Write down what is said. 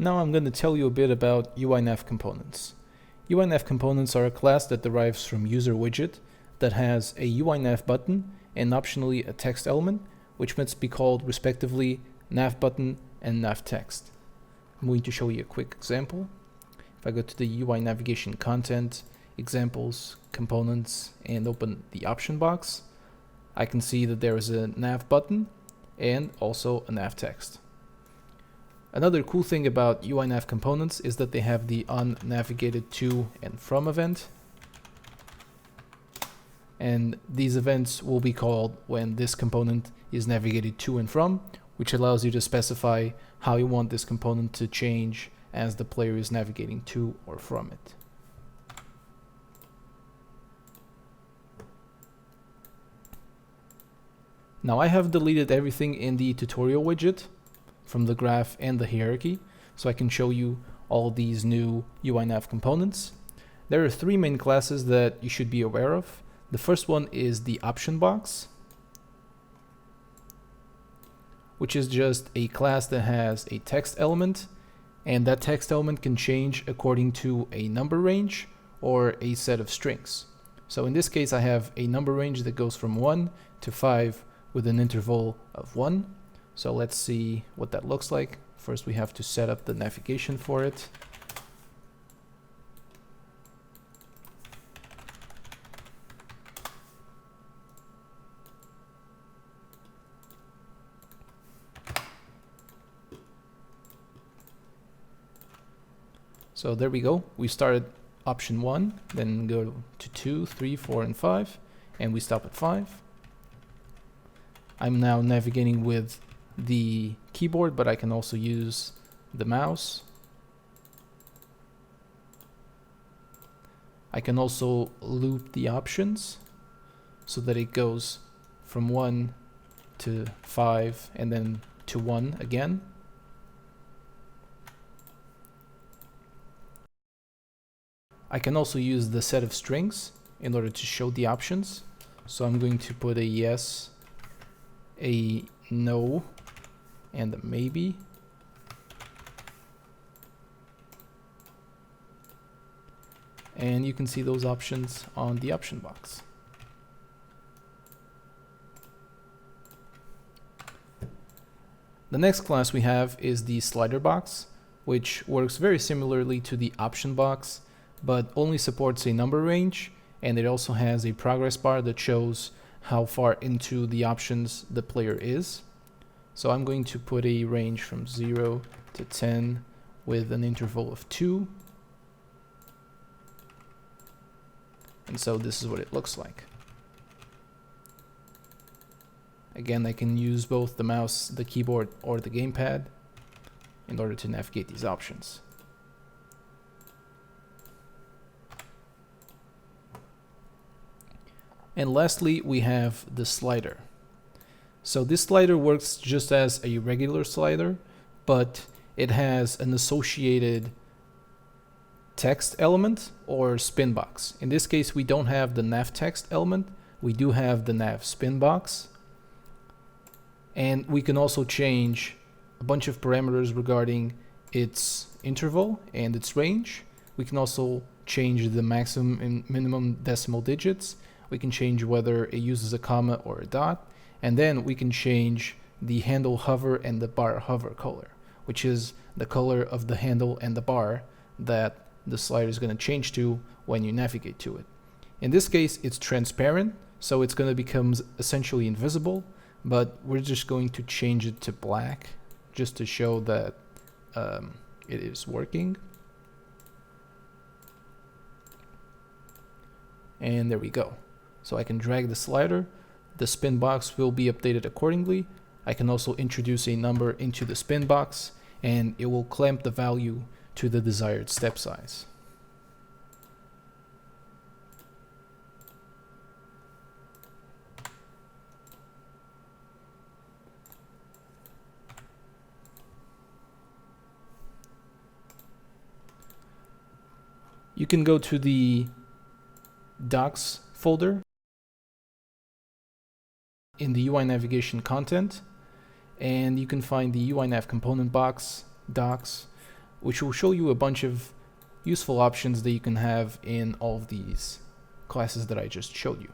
Now I'm going to tell you a bit about UINavComponents. UINavComponents are a class that derives from user widget that has a UINav button and optionally a text element, which must be called respectively navButton and navText. I'm going to show you a quick example. If I go to the UI navigation content, examples, components, and open the option box, I can see that there is a nav button and also a navText. Another cool thing about UINavComponents is that they have the onNavigated to and from event. And these events will be called when this component is navigated to and from, which allows you to specify how you want this component to change as the player is navigating to or from it. Now I have deleted everything in the tutorial widget from the graph and the hierarchy, so I can show you all these new UINavComponents. There are three main classes that you should be aware of. The first one is the option box, which is just a class that has a text element, and that text element can change according to a number range or a set of strings. So in this case I have a number range that goes from 1 to 5 with an interval of 1. So let's see what that looks like. First we have to set up the navigation for it. So there we go. We started option 1, then go to 2, 3, 4, and 5, and we stop at 5. I'm now navigating with the keyboard, but I can also use the mouse. I can also loop the options so that it goes from 1 to 5 and then to 1 again. I can also use the set of strings in order to show the options. So I'm going to put a yes, a no, and a maybe. And you can see those options on the option box. The next class we have is the slider box, which works very similarly to the option box, but only supports a number range, and it also has a progress bar that shows how far into the options the player is. So I'm going to put a range from 0 to 10 with an interval of 2. And so this is what it looks like. Again, I can use both the mouse, the keyboard, or the gamepad in order to navigate these options. And lastly, we have the slider. So this slider works just as a regular slider, but it has an associated text element or spin box. In this case, we don't have the nav text element. We do have the nav spin box. And we can also change a bunch of parameters regarding its interval and its range. We can also change the maximum and minimum decimal digits. We can change whether it uses a comma or a dot, and then we can change the handle hover and the bar hover color, which is the color of the handle and the bar that the slider is going to change to when you navigate to it. In this case, it's transparent, so it's going to become essentially invisible, but we're just going to change it to black just to show that it is working. And there we go. So I can drag the slider, the spin box will be updated accordingly. I can also introduce a number into the spin box, and it will clamp the value to the desired step size. You can go to the docs folder in the UI navigation content, and you can find the UINav component box, docs. which will show you a bunch of useful options that you can have in all of these classes that I just showed you.